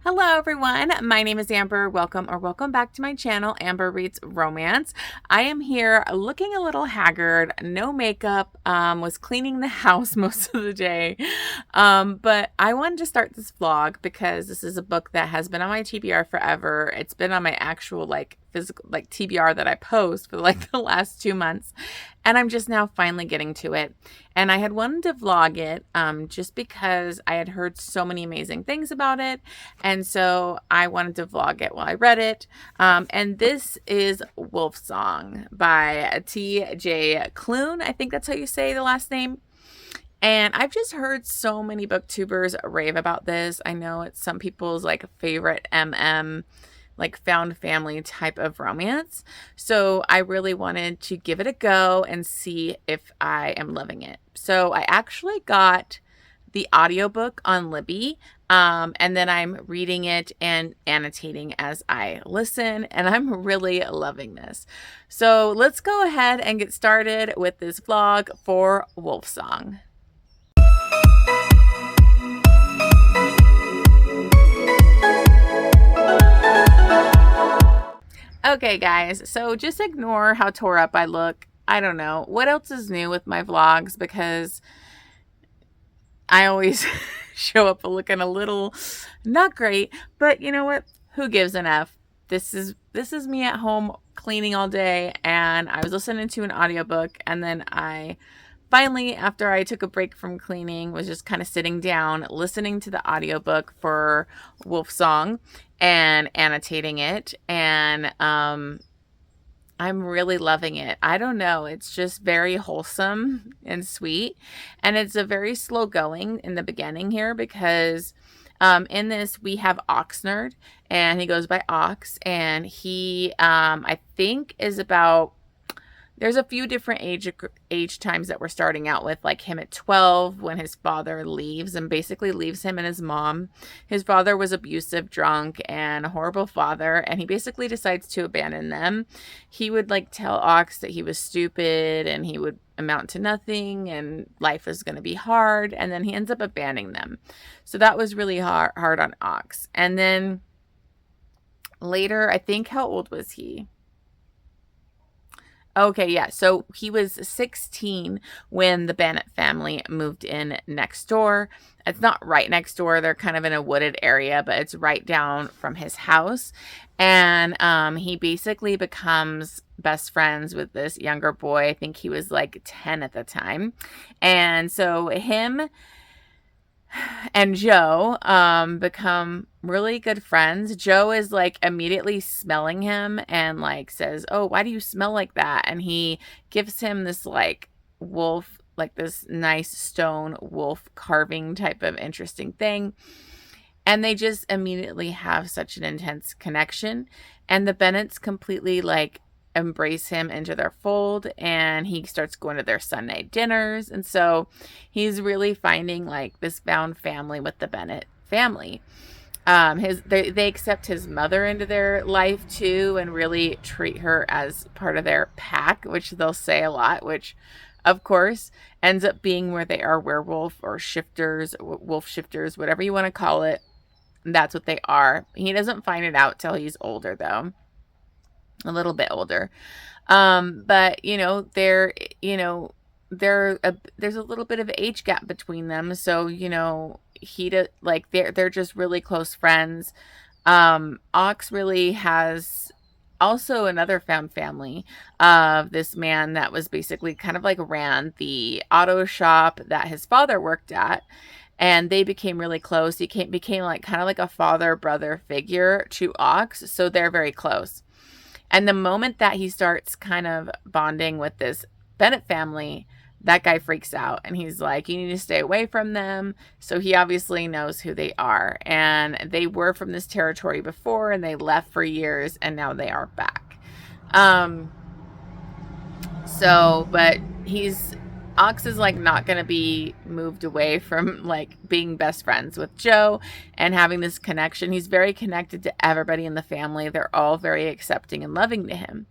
Hello everyone, my name is Amber. Welcome back to my channel, Amber Reads Romance. I am here looking a little haggard, no makeup, was cleaning the house most of the day. But I wanted to start this vlog because this is a book that has been on my TBR forever. It's been on my actual physical TBR that I post for the last 2 months. And I'm just now finally getting to it. And I had wanted to vlog it just because I had heard so many amazing things about it. And so I wanted to vlog it while I read it. And this is Wolfsong by TJ Klune. I think that's how you say the last name. And I've just heard so many booktubers rave about this. I know it's some people's favorite found family type of romance. So I really wanted to give it a go and see if I am loving it. So I actually got the audiobook on Libby, and then I'm reading it and annotating as I listen, and I'm really loving this. So let's go ahead and get started with this vlog for Wolfsong. Okay guys, so just ignore how tore up I look. I don't know what else is new with my vlogs because I always show up looking a little not great, but you know what? Who gives an F? This is me at home cleaning all day, and I was listening to an audiobook, and then I finally, after I took a break from cleaning, was just kind of sitting down listening to the audiobook for Wolfsong and annotating it, and I'm really loving it. I don't know, it's just very wholesome and sweet, and it's a very slow going in the beginning here because in this we have Oxnard, and he goes by Ox, and he I think is about, there's a few different age times that we're starting out with, like him at 12 when his father leaves and basically leaves him and his mom. His father was abusive, drunk, and a horrible father, and he basically decides to abandon them. He would tell Ox that he was stupid and he would amount to nothing and life is going to be hard, and then he ends up abandoning them. So that was really hard on Ox. And then later, I think, how old was he? Okay, yeah. So he was 16 when the Bennett family moved in next door. It's not right next door. They're kind of in a wooded area, but it's right down from his house. And he basically becomes best friends with this younger boy. I think he was 10 at the time. And so him and Joe become really good friends. Joe is immediately smelling him and says, "Oh, why do you smell like that?" And he gives him this wolf, this nice stone wolf carving type of interesting thing. And they just immediately have such an intense connection, and the Bennetts completely embrace him into their fold, and he starts going to their Sunday dinners. And so he's really finding this found family with the Bennett family. They accept his mother into their life too, and really treat her as part of their pack, which they'll say a lot, which of course ends up being where they are werewolf or shifters, wolf shifters, whatever you want to call it. That's what they are. He doesn't find it out till he's older though. A little bit older. But there's a little bit of age gap between them. So, they're just really close friends. Ox really has also another found family of this man that was basically kind of ran the auto shop that his father worked at. And they became really close. He became kind of a father-brother figure to Ox. So they're very close. And the moment that he starts kind of bonding with this Bennett family, that guy freaks out and he's like, "You need to stay away from them." So he obviously knows who they are, and they were from this territory before and they left for years, and now they are back. But he's Ox is like not going to be moved away from like being best friends with Joe and having this connection. He's very connected to everybody in the family. They're all very accepting and loving to him.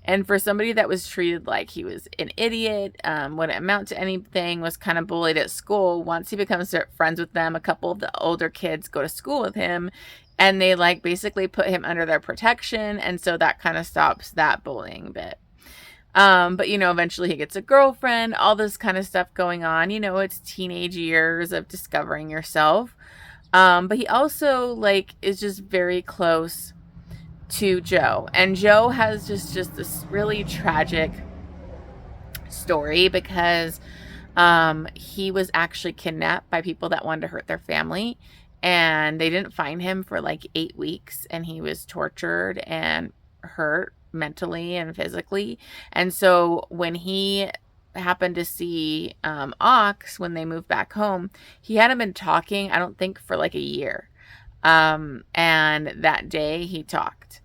And for somebody that was treated like he was an idiot, wouldn't amount to anything, was kind of bullied at school, once he becomes friends with them, a couple of the older kids go to school with him and they like basically put him under their protection. And so that kind of stops that bullying bit. But eventually he gets a girlfriend, all this kind of stuff going on. It's teenage years of discovering yourself. But he also like is just very close to Joe. And Joe has just this really tragic story because he was actually kidnapped by people that wanted to hurt their family. And they didn't find him for like 8 weeks. And he was tortured and hurt mentally and physically. And so when he happened to see Ox when they moved back home, he hadn't been talking, I don't think, for like a year. And that day he talked.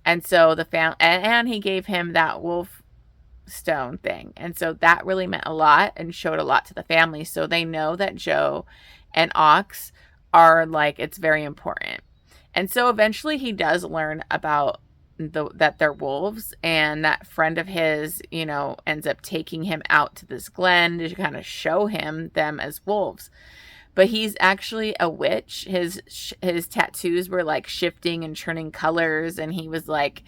And so and he gave him that Wolfstone thing. And so that really meant a lot and showed a lot to the family. So they know that Joe and Ox are like, it's very important. And so eventually he does learn about that they're wolves, and that friend of his, ends up taking him out to this glen to kind of show him them as wolves. But he's actually a witch. His tattoos were like shifting and turning colors, and he was like,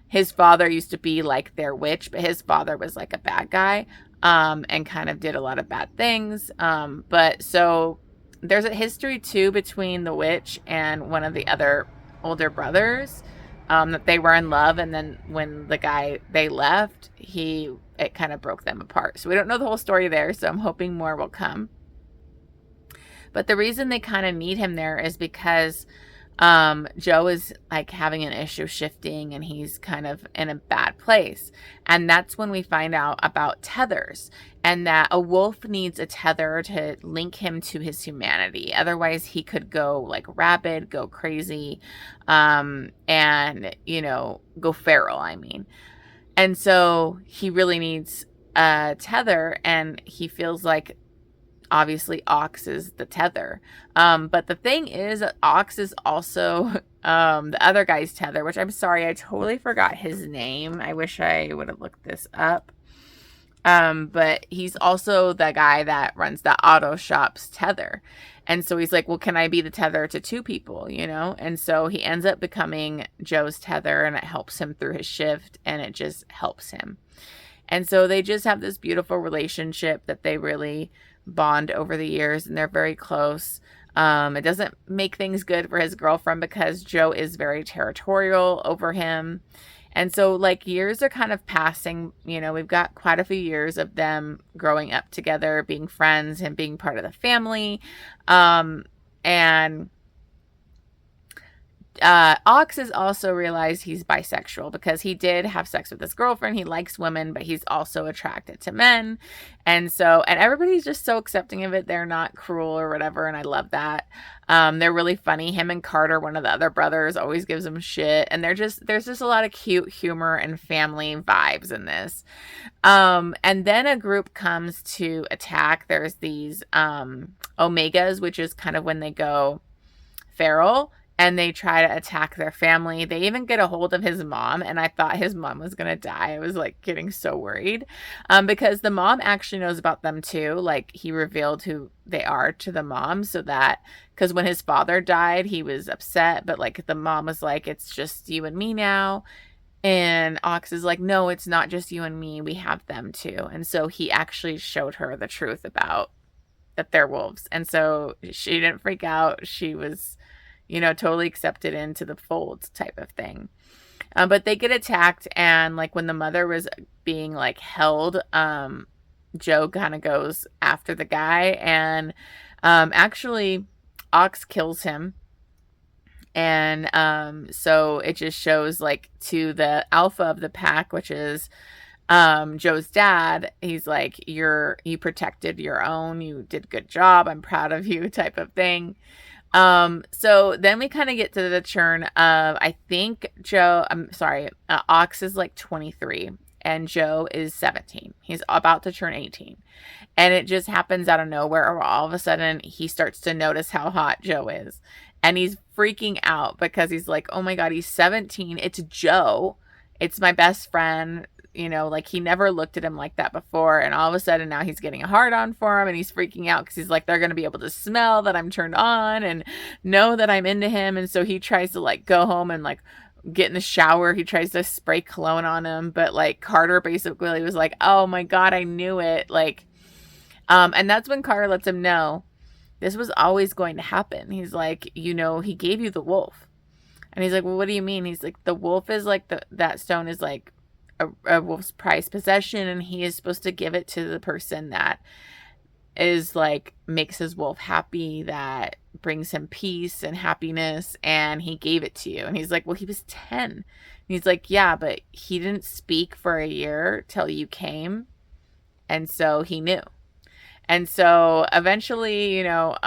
his father used to be like their witch, but his father was like a bad guy, and kind of did a lot of bad things. But so there's a history too between the witch and one of the other older brothers. That they were in love, and then when they left, it kind of broke them apart. So we don't know the whole story there, so I'm hoping more will come. But the reason they kind of need him there is because Joe is like having an issue shifting, and he's kind of in a bad place. And that's when we find out about tethers, and that a wolf needs a tether to link him to his humanity. Otherwise he could go like rabid, go crazy, and go feral, I mean. And so he really needs a tether, and he feels like obviously Ox is the tether. But the thing is, Ox is also the other guy's tether, which I'm sorry, I totally forgot his name. I wish I would have looked this up. But he's also the guy that runs the auto shop's tether. And so he's like, well, can I be the tether to 2 people, And so he ends up becoming Joe's tether, and it helps him through his shift, and it just helps him. And so they just have this beautiful relationship that they really bond over the years, and they're very close. It doesn't make things good for his girlfriend because Joe is very territorial over him. And so like years are kind of passing, we've got quite a few years of them growing up together, being friends and being part of the family. And Ox has also realized he's bisexual because he did have sex with his girlfriend. He likes women, but he's also attracted to men. And everybody's just so accepting of it. They're not cruel or whatever. And I love that. They're really funny. Him and Carter, one of the other brothers, always gives him shit. And there's just a lot of cute humor and family vibes in this. And then a group comes to attack. There's these, Omegas, which is kind of when they go feral. And they try to attack their family. They even get a hold of his mom. And I thought his mom was going to die. I was like getting so worried. Because the mom actually knows about them too. Like he revealed who they are to the mom. So that, because when his father died, he was upset. But like the mom was like, it's just you and me now. And Ox is like, no, it's not just you and me. We have them too. And so he actually showed her the truth about that they're wolves. And so she didn't freak out. She was, totally accepted into the fold type of thing. But they get attacked, and like when the mother was being like held, Joe kind of goes after the guy, and actually Ox kills him. And so it just shows like to the alpha of the pack, which is Joe's dad. He's like, you protected your own, you did a good job, I'm proud of you type of thing. So then we kind of get to the turn of, I think Ox is like 23, and Joe is 17. He's about to turn 18. And it just happens out of nowhere, or all of a sudden he starts to notice how hot Joe is. And he's freaking out because he's like, oh my God, he's 17. It's Joe. It's my best friend. You know, like he never looked at him like that before. And all of a sudden now he's getting a hard on for him, and he's freaking out because he's like, they're going to be able to smell that I'm turned on and know that I'm into him. And so he tries to like go home and like get in the shower. He tries to spray cologne on him. But like Carter basically was like, oh my God, I knew it. Like, and that's when Carter lets him know this was always going to happen. He's like, you know, he gave you the wolf. And he's like, well, what do you mean? He's like, the wolf is like, that stone is like a wolf's prized possession, and he is supposed to give it to the person that is like, makes his wolf happy, that brings him peace and happiness, and he gave it to you. And he's like, well, he was 10. And he's like, yeah, but he didn't speak for a year till you came, and so he knew. And so eventually, you know,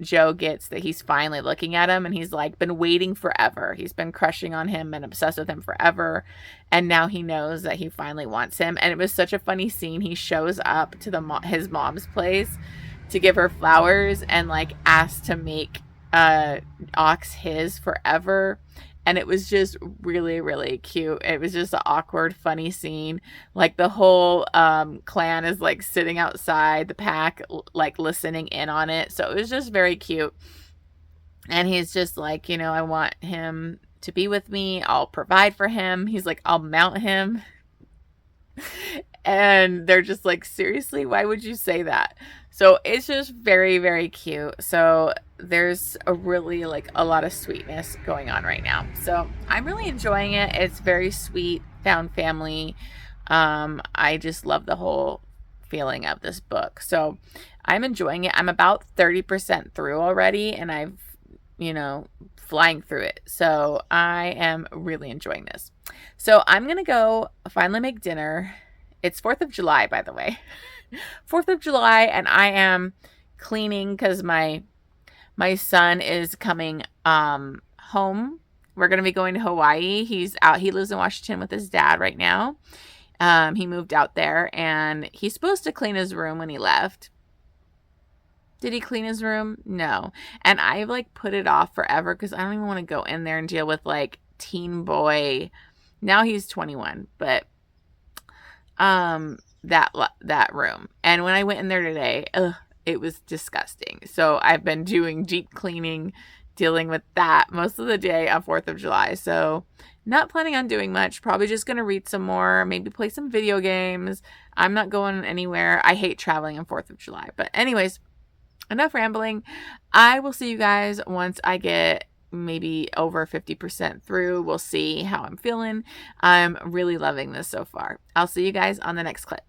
Joe gets that he's finally looking at him, and he's like been waiting forever. He's been crushing on him and obsessed with him forever. And now he knows that he finally wants him. And it was such a funny scene. He shows up to his mom's place to give her flowers and like asked to make Ox his forever. And it was just really, really cute. It was just an awkward, funny scene. Like the whole clan is like sitting outside the pack, like listening in on it. So it was just very cute. And he's just like, you know, I want him to be with me. I'll provide for him. He's like, I'll mount him. And they're just like, seriously, why would you say that? So it's just very, very cute. So there's a really like a lot of sweetness going on right now. So I'm really enjoying it. It's very sweet, found family. I just love the whole feeling of this book. So I'm enjoying it. I'm about 30% through already, and I've, you know, flying through it. So I am really enjoying this. So I'm going to go finally make dinner. It's 4th of July, by the way. 4th of July, and I am cleaning because my son is coming home. We're going to be going to Hawaii. He's out. He lives in Washington with his dad right now. He moved out there, and he's supposed to clean his room when he left. Did he clean his room? No. And I've like put it off forever because I don't even want to go in there and deal with like teen boy. Now he's 21, but that room. And when I went in there today, it was disgusting. So I've been doing deep cleaning, dealing with that most of the day on 4th of July. So not planning on doing much. Probably just going to read some more, maybe play some video games. I'm not going anywhere. I hate traveling on 4th of July. But anyways, enough rambling. I will see you guys once I get maybe over 50% through. We'll see how I'm feeling. I'm really loving this so far. I'll see you guys on the next clip.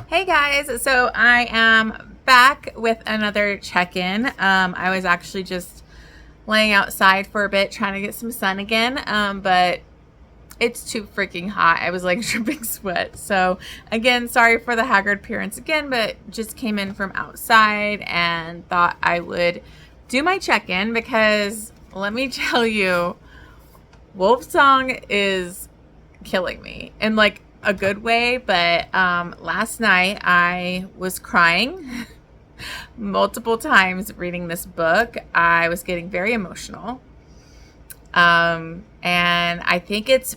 Hey guys, so I am back with another check-in. I was actually just laying outside for a bit trying to get some sun again, but it's too freaking hot. I was like dripping sweat. So again, sorry for the haggard appearance again, but just came in from outside and thought I would do my check-in because let me tell you, Wolfsong is killing me in like a good way. But last night I was crying multiple times reading this book. I was getting very emotional. And I think it's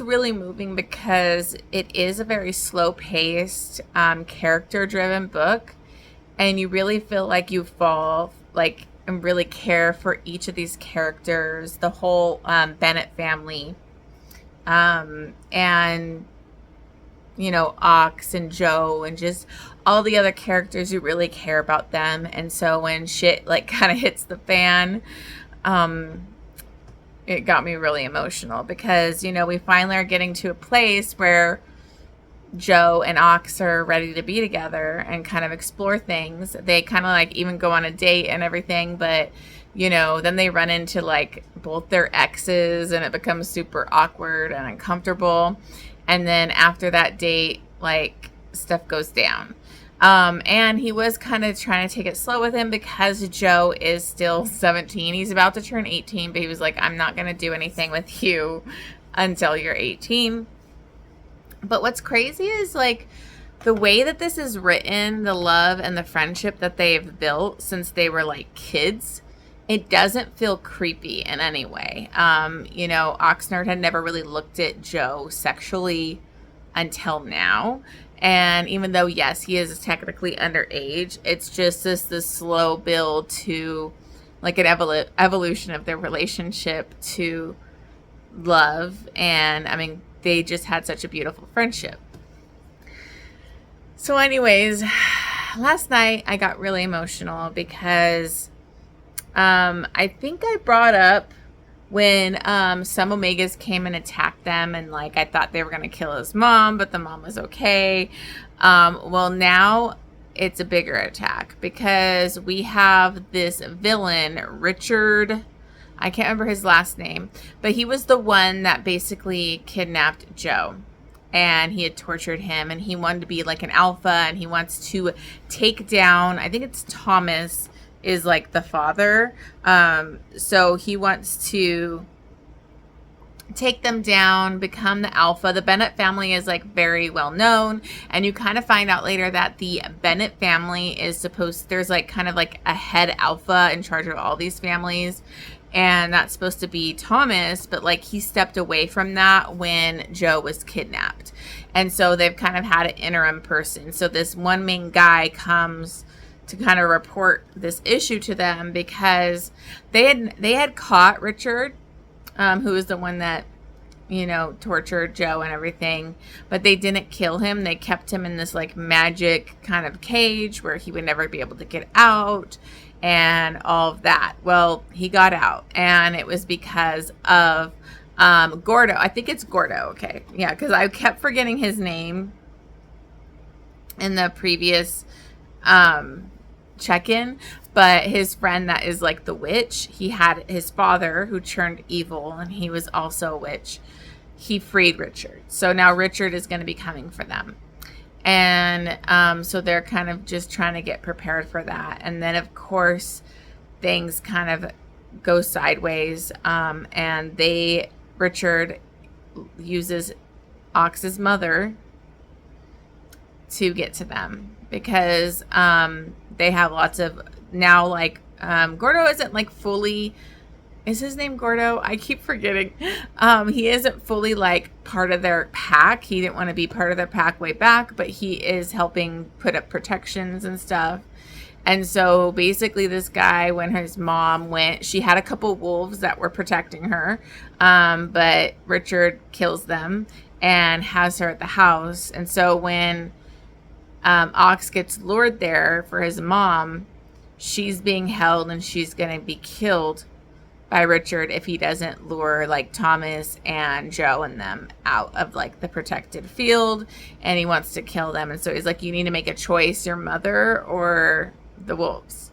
really moving because it is a very slow-paced, character-driven book, and you really feel like you fall like and really care for each of these characters, the whole Bennett family, and you know, Ox and Joe and just all the other characters. You really care about them, and so when shit like kind of hits the fan, it got me really emotional because, you know, we finally are getting to a place where Joe and Ox are ready to be together and kind of explore things. They kind of like even go on a date and everything, but you know, then they run into like both their exes and it becomes super awkward and uncomfortable. And then after that date, like stuff goes down. And he was kind of trying to take it slow with him because Joe is still 17. He's about to turn 18, but he was like, I'm not going to do anything with you until you're 18. But what's crazy is like the way that this is written, the love and the friendship that they've built since they were like kids, it doesn't feel creepy in any way. Oxnard had never really looked at Joe sexually until now. And even though, yes, he is technically underage, it's just this slow build to like an evolution of their relationship to love. And I mean, they just had such a beautiful friendship. So anyways, last night I got really emotional because I think I brought up when some Omegas came and attacked them, and like I thought they were going to kill his mom, but the mom was okay. Well, now it's a bigger attack because we have this villain, Richard. I can't remember his last name, but he was the one that basically kidnapped Joe, and he had tortured him, and he wanted to be like an alpha, and he wants to take down, I think it's Thomas is like the father. So he wants to take them down, become the alpha. The Bennett family is like very well known, and you kind of find out later that the Bennett family is there's like kind of like a head alpha in charge of all these families, and that's supposed to be Thomas, but like he stepped away from that when Joe was kidnapped, and so they've kind of had an interim person. So this one main guy comes to kind of report this issue to them because they had caught Richard, who was the one that, tortured Joe and everything, but they didn't kill him. They kept him in this like magic kind of cage where he would never be able to get out and all of that. Well, he got out, and it was because of Gordo. I think it's Gordo. Okay. Yeah. Because I kept forgetting his name in the previous check-in, but his friend that is like the witch, he had his father who turned evil, and he was also a witch. He freed Richard, so now Richard is going to be coming for them, and so they're kind of just trying to get prepared for that. And then of course things kind of go sideways, and Richard uses Ox's mother to get to them because they have lots of now, like Gordo isn't like fully, is his name Gordo? I keep forgetting. He isn't fully like part of their pack. He didn't want to be part of their pack way back, but he is helping put up protections and stuff. And so basically this guy, when his mom went, she had a couple wolves that were protecting her, but Richard kills them and has her at the house. And so when Ox gets lured there for his mom, she's being held, and she's going to be killed by Richard if he doesn't lure like Thomas and Joe and them out of like the protected field, and he wants to kill them. And so he's like, you need to make a choice, your mother or the wolves.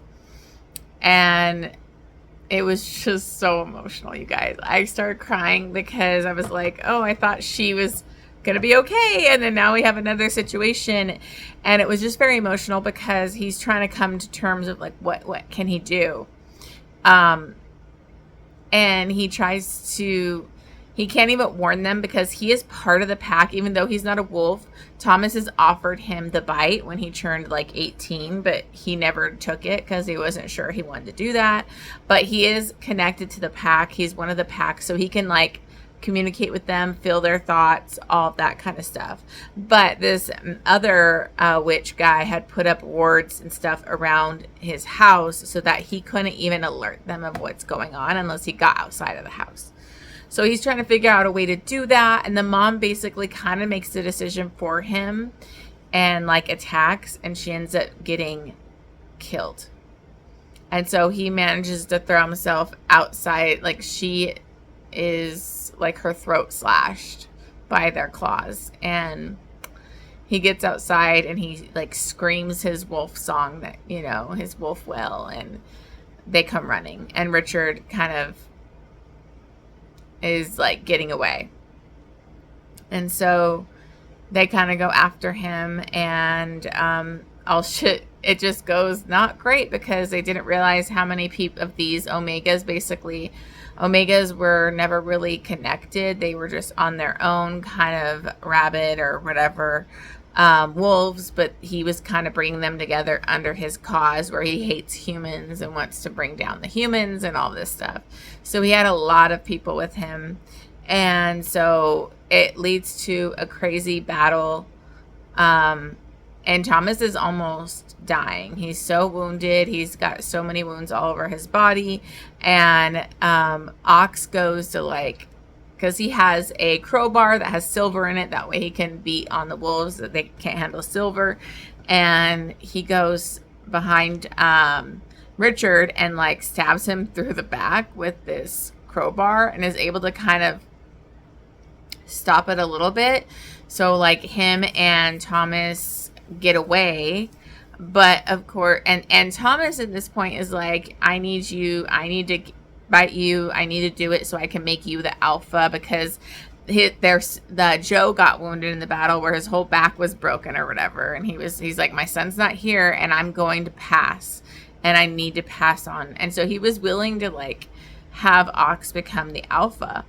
And it was just so emotional, you guys. I started crying because I was like, oh, I thought she was gonna be okay, and then now we have another situation. And it was just very emotional because he's trying to come to terms of like what can he do, and he can't even warn them because he is part of the pack. Even though he's not a wolf, Thomas has offered him the bite when he turned like 18, but he never took it because he wasn't sure he wanted to do that. But he is connected to the pack. He's one of the pack, so he can like communicate with them, feel their thoughts, all of that kind of stuff. But this other witch guy had put up wards and stuff around his house so that he couldn't even alert them of what's going on unless he got outside of the house. So he's trying to figure out a way to do that, and the mom basically kind of makes the decision for him and like attacks, and she ends up getting killed. And so he manages to throw himself outside, like she is like her throat slashed by their claws, and he gets outside and he like screams his wolf song, that his wolf wail, and they come running, and Richard kind of is like getting away, and so they kind of go after him, and I'll it just goes not great because they didn't realize how many of these Omegas, basically, Omegas were never really connected. They were just on their own, kind of rabid or whatever, wolves, but he was kind of bringing them together under his cause where he hates humans and wants to bring down the humans and all this stuff. So he had a lot of people with him. And so it leads to a crazy battle. And Thomas is almost dying. He's so wounded. He's got so many wounds all over his body. And Ox goes to, like, because he has a crowbar that has silver in it. That way he can beat on the wolves that they can't handle silver. And he goes behind Richard and, like, stabs him through the back with this crowbar and is able to kind of stop it a little bit. So, like, him and Thomas get away. But of course, and Thomas at this point is like, I need to bite you. I need to do it so I can make you the alpha, because the Joe got wounded in the battle where his whole back was broken or whatever. And he's like, my son's not here and I'm going to pass and I need to pass on. And so he was willing to, like, have Ox become the alpha.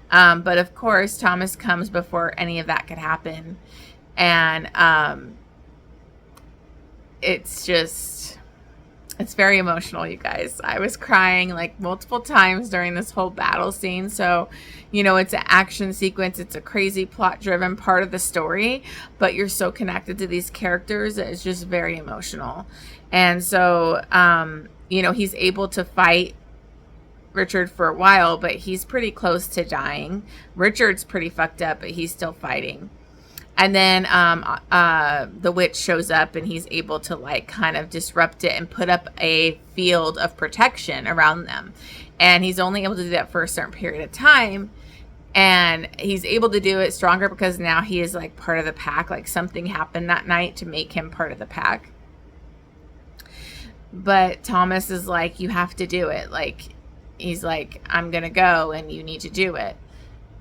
But of course, Thomas comes before any of that could happen. And it's very emotional, you guys. I was crying, like, multiple times during this whole battle scene. So, you know, it's an action sequence. It's a crazy plot-driven part of the story, but you're so connected to these characters that it's just very emotional. And so, you know, he's able to fight Richard for a while, but he's pretty close to dying. Richard's pretty fucked up, but he's still fighting. And then the witch shows up and he's able to, like, kind of disrupt it and put up a field of protection around them. And he's only able to do that for a certain period of time. And he's able to do it stronger because now he is, like, part of the pack. Like, something happened that night to make him part of the pack. But Thomas is like, you have to do it. Like, he's like, I'm going to go and you need to do it.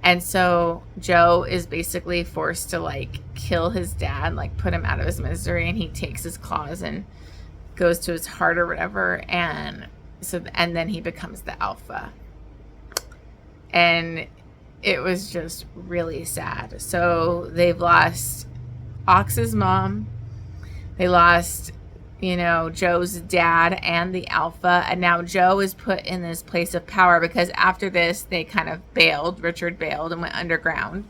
And so Joe is basically forced to, like, kill his dad, like, put him out of his misery. And he takes his claws and goes to his heart or whatever. And then he becomes the alpha. And it was just really sad. So they've lost Ox's mom. They lost, you know, Joe's dad and the alpha. And now Joe is put in this place of power because after this, they kind of bailed. Richard bailed and went underground.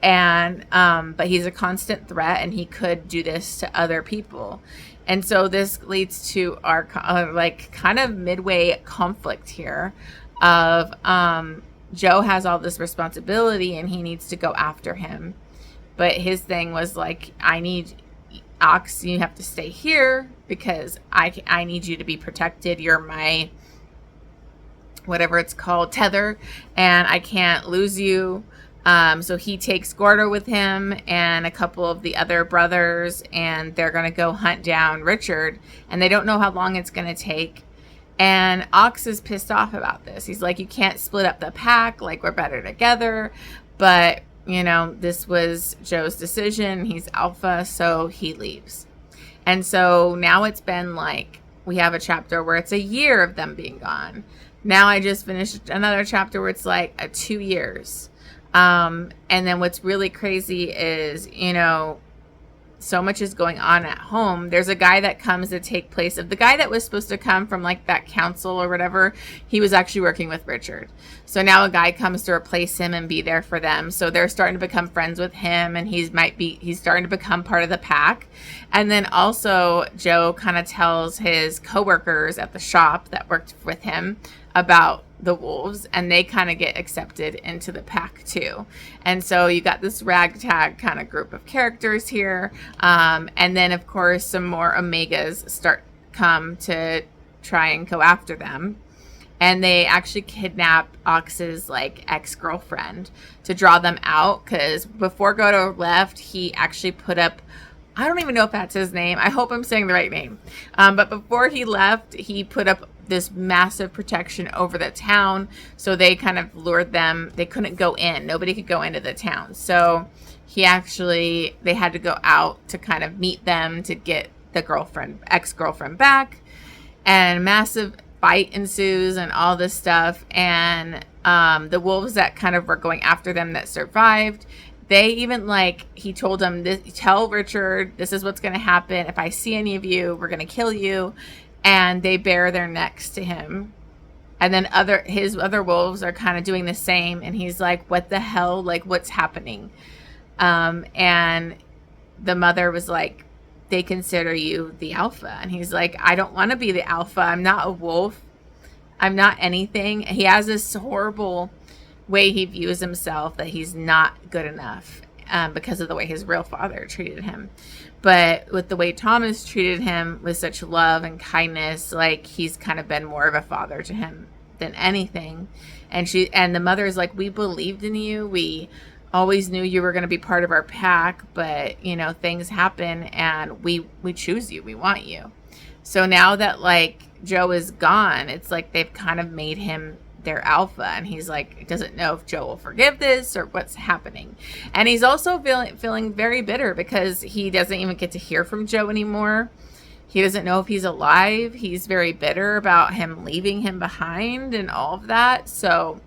And, but he's a constant threat and he could do this to other people. And so this leads to our, like, kind of midway conflict here of, Joe has all this responsibility and he needs to go after him. But his thing was like, I need Ox, you have to stay here because I need you to be protected. You're my, whatever it's called, tether, and I can't lose you. So he takes Gordo with him and a couple of the other brothers, and they're going to go hunt down Richard, and they don't know how long it's going to take. And Ox is pissed off about this. He's like, you can't split up the pack. Like, we're better together. But, you know, this was Joe's decision. He's alpha, so he leaves. And so now it's been, like, we have a chapter where it's a year of them being gone. Now I just finished another chapter where it's like 2 years. And then what's really crazy is, you know, so much is going on at home. There's a guy that comes to take place of the guy that was supposed to come from, like, that council or whatever. He was actually working with Richard. So now a guy comes to replace him and be there for them. So they're starting to become friends with him, and he's starting to become part of the pack. And then also Joe kind of tells his coworkers at the shop that worked with him about the wolves, and they kind of get accepted into the pack too. And so you got this ragtag kind of group of characters here. And then of course some more Omegas come to try and go after them. And they actually kidnap Ox's, like, ex-girlfriend to draw them out. Because before Godo left, he actually put up, I don't even know if that's his name. I hope I'm saying the right name. But before he left, he put up this massive protection over the town. So they kind of lured them. They couldn't go in. Nobody could go into the town. So they had to go out to kind of meet them, to get the ex-girlfriend back, and massive fight ensues and all this stuff. And the wolves that kind of were going after them that survived, they even, like, he told them, tell Richard, this is what's going to happen. If I see any of you, we're going to kill you. And they bare their necks to him. And then his other wolves are kind of doing the same. And he's like, what the hell? Like, what's happening? And the mother was like, they consider you the alpha. And he's like, I don't want to be the alpha. I'm not a wolf. I'm not anything. He has this horrible way he views himself, that he's not good enough because of the way his real father treated him. But with the way Thomas treated him with such love and kindness, like, he's kind of been more of a father to him than anything. And the mother is like, we believed in you. We always knew you were going to be part of our pack, but, you know, things happen and we choose you. We want you. So now that, like, Joe is gone, it's like they've kind of made him their alpha, and he's like, doesn't know if Joe will forgive this or what's happening. And he's also feeling very bitter because he doesn't even get to hear from Joe anymore. He doesn't know if he's alive. He's very bitter about him leaving him behind and all of that. So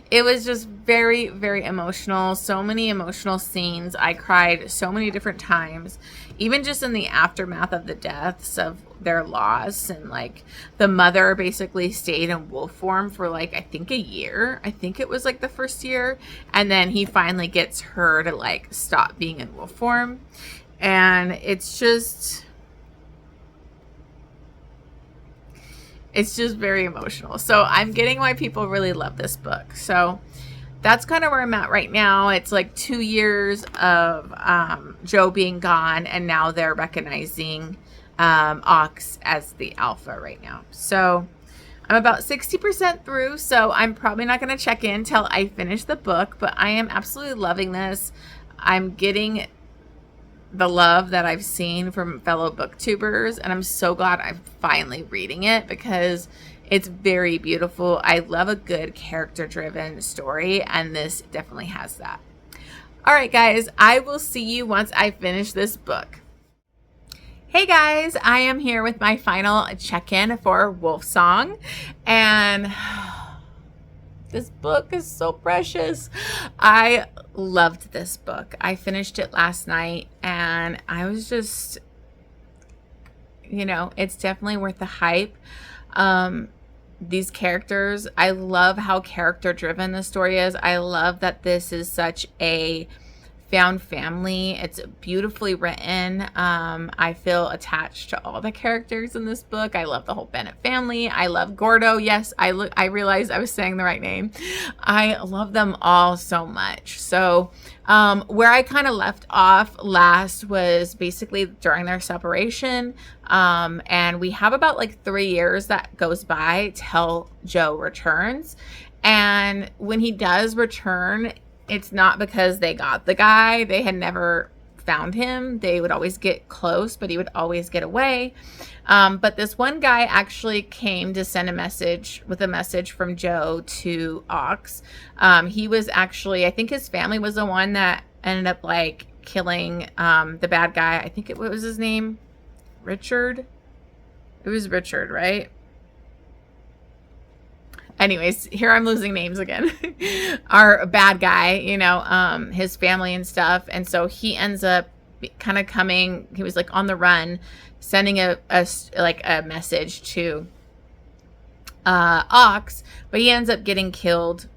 it was just very, very emotional. So many emotional scenes. I cried so many different times, even just in the aftermath of the deaths of their loss. And, like, the mother basically stayed in wolf form for, like, I think a year. I think it was, like, the first year. And then he finally gets her to, like, stop being in wolf form. And it's just very emotional. So I'm getting why people really love this book. So that's kind of where I'm at right now. It's like 2 years of Joe being gone, and now they're recognizing Ox as the alpha right now. So I'm about 60% through, so I'm probably not going to check in till I finish the book, but I am absolutely loving this. I'm getting the love that I've seen from fellow booktubers, and I'm so glad I'm finally reading it because it's very beautiful. I love a good character-driven story, and this definitely has that. All right, guys, I will see you once I finish this book. Hey guys, I am here with my final check-in for Wolfsong, and this book is so precious. I loved this book. I finished it last night, and I was just, you know, it's definitely worth the hype. These characters, I love how character-driven the story is. I love that this is such a found family. It's beautifully written. I feel attached to all the characters in this book. I love the whole Bennett family. I love Gordo. Yes, I realized I was saying the right name. I love them all so much. So where I kind of left off last was basically during their separation. And we have about like 3 years that goes by till Joe returns. And when he does return, it's not because they got the guy. They had never found him. They would always get close, but he would always get away. But this one guy actually came to send a message from Joe to Ox. He was actually, I think his family was the one that ended up like killing the bad guy. I think what was his name? Richard? It was Richard, right? Anyways, here I'm losing names again. Our bad guy, you know, his family and stuff. And so he ends up kind of coming, he was like on the run, sending a message to Ox, but he ends up getting killed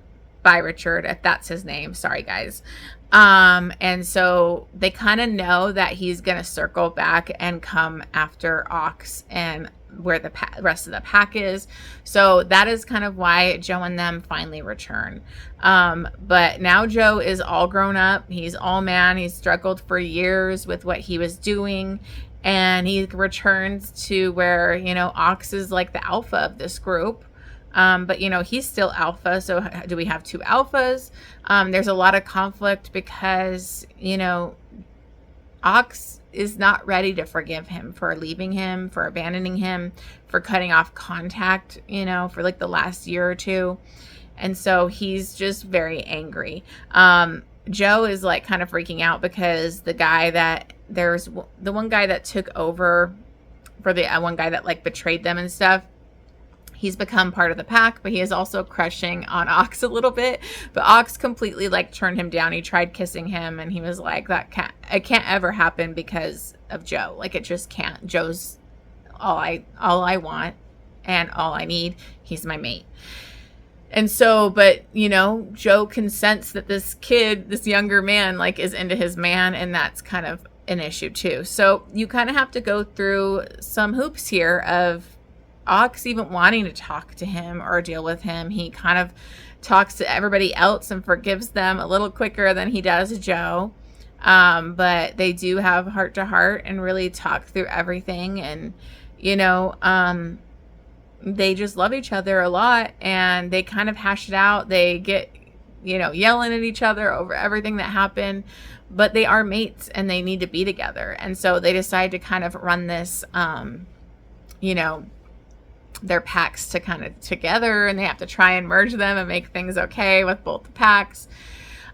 by Richard, if that's his name. Sorry, guys. And so they kind of know that he's going to circle back and come after Ox and where the rest of the pack is. So that is kind of why Joe and them finally return. But now Joe is all grown up. He's all man. He's struggled for years with what he was doing. And he returns to where, you know, Ox is like the alpha of this group. But, you know, he's still alpha. So do we have two alphas? There's a lot of conflict because, you know, Ox is not ready to forgive him for leaving him, for abandoning him, for cutting off contact, you know, for like the last year or two. And so he's just very angry. Joe is like kind of freaking out because the guy that there's the one guy that took over for the one guy that like betrayed them and stuff. He's become part of the pack, but he is also crushing on Ox a little bit. But Ox completely like turned him down. He tried kissing him, and he was like, it can't ever happen because of Joe. Like, it just can't. Joe's all I want and all I need. He's my mate. And so, but you know, Joe can sense that this kid, this younger man, like is into his man, and that's kind of an issue too. So you kind of have to go through some hoops here of Ox even wanting to talk to him or deal with him. He kind of talks to everybody else and forgives them a little quicker than he does Joe. But they do have heart to heart and really talk through everything. And, you know, they just love each other a lot, and they kind of hash it out. They get, you know, yelling at each other over everything that happened, but they are mates and they need to be together. And so they decide to kind of run this, you know, their packs to kind of together, and they have to try and merge them and make things okay with both the packs.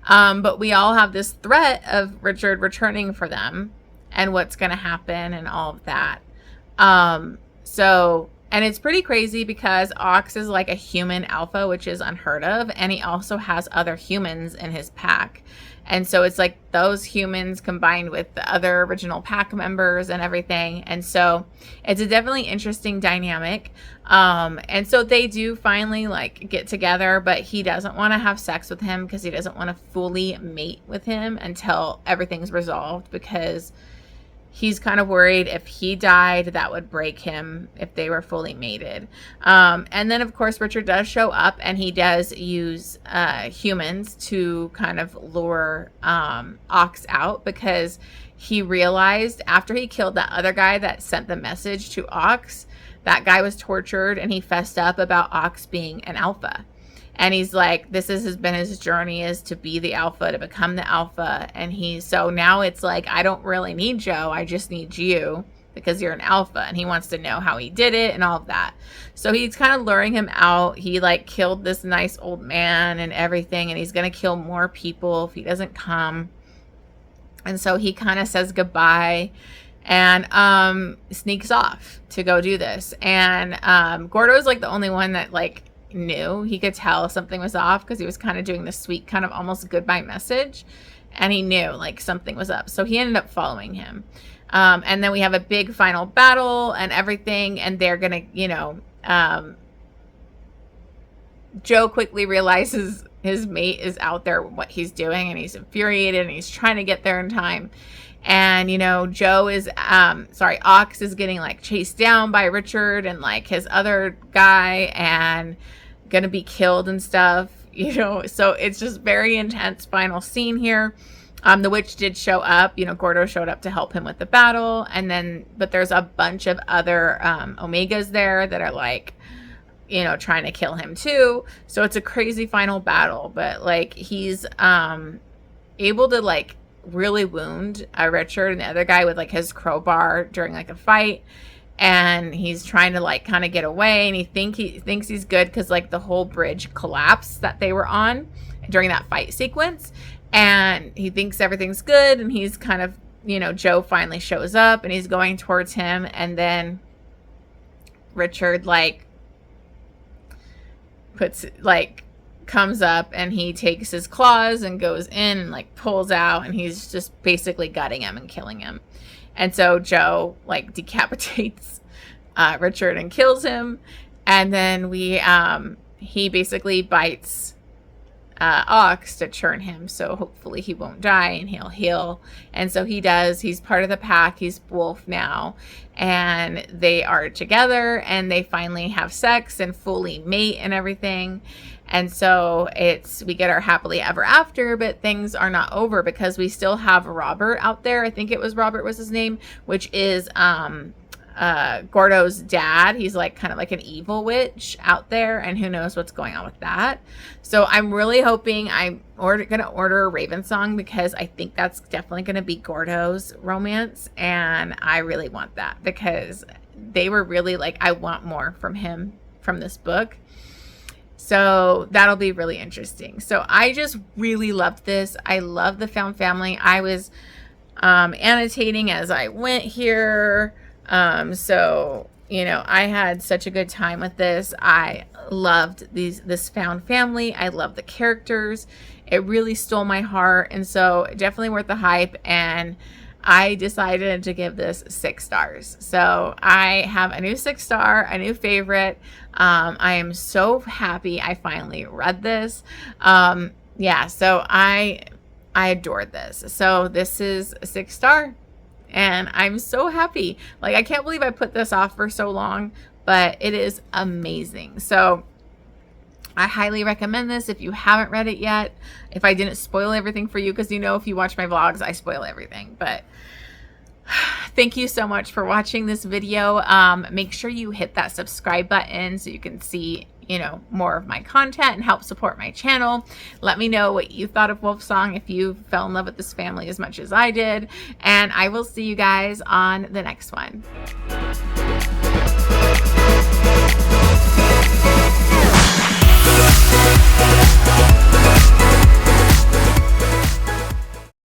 But we all have this threat of Richard returning for them and what's going to happen and all of that. And it's pretty crazy because Ox is like a human alpha, which is unheard of. And he also has other humans in his pack. And so it's like those humans combined with the other original pack members and everything. And so it's a definitely interesting dynamic. And so they do finally like get together, but he doesn't want to have sex with him because he doesn't want to fully mate with him until everything's resolved, because he's kind of worried if he died, that would break him if they were fully mated. And then, of course, Richard does show up, and he does use humans to kind of lure Ox out, because he realized after he killed that other guy that sent the message to Ox, that guy was tortured, and he fessed up about Ox being an alpha. And he's like, this has been his journey, is to be the alpha, to become the alpha. And so now it's like, I don't really need Joe. I just need you because you're an alpha. And he wants to know how he did it and all of that. So he's kind of luring him out. He like killed this nice old man and everything. And he's going to kill more people if he doesn't come. And so he kind of says goodbye and sneaks off to go do this. And Gordo's like the only one that like knew. He could tell something was off because he was kind of doing the sweet kind of almost goodbye message, and he knew like something was up, so he ended up following him. And then we have a big final battle and everything, and they're gonna, you know, Joe quickly realizes his mate is out there, what he's doing, and he's infuriated, and he's trying to get there in time. And, you know, Ox is getting like chased down by Richard and like his other guy, and gonna be killed and stuff, you know. So it's just very intense final scene here. The witch did show up, you know, Gordo showed up to help him with the battle. And then, but there's a bunch of other Omegas there that are like, you know, trying to kill him too. So it's a crazy final battle, but like he's able to like really wound Richard and the other guy with like his crowbar during like a fight, and he's trying to like kind of get away, and he thinks he's good because like the whole bridge collapsed that they were on during that fight sequence, and he thinks everything's good, and he's kind of, you know, Joe finally shows up and he's going towards him, and then Richard like comes up and he takes his claws and goes in and like pulls out, and he's just basically gutting him and killing him. And so Joe like decapitates Richard and kills him. And then he basically bites Ox to turn him, so hopefully he won't die and he'll heal. And so he does. He's part of the pack. He's Wolf now, and they are together, and they finally have sex and fully mate and everything. And so we get our happily ever after, but things are not over because we still have Robert out there. I think it was Robert was his name, which is Gordo's dad. He's like kind of like an evil witch out there, and who knows what's going on with that. So I'm really hoping I'm gonna order a Ravensong, because I think that's definitely gonna be Gordo's romance, and I really want that because they were really like, I want more from him from this book. So that'll be really interesting. So I just really loved this. I love the found family. I was annotating as I went here. So, you know, I had such a good time with this. I loved this found family. I love the characters. It really stole my heart. And so definitely worth the hype. And I decided to give this 6 stars. So I have a new 6 star, a new favorite. I am so happy I finally read this. Yeah, so I adored this. So this is a 6 star. And I'm so happy. Like, I can't believe I put this off for so long, but it is amazing. So I highly recommend this if you haven't read it yet. If I didn't spoil everything for you, because you know, if you watch my vlogs, I spoil everything. But thank you so much for watching this video. Make sure you hit that subscribe button so you can see, you know, more of my content and help support my channel. Let me know what you thought of Wolfsong, if you fell in love with this family as much as I did. And I will see you guys on the next one.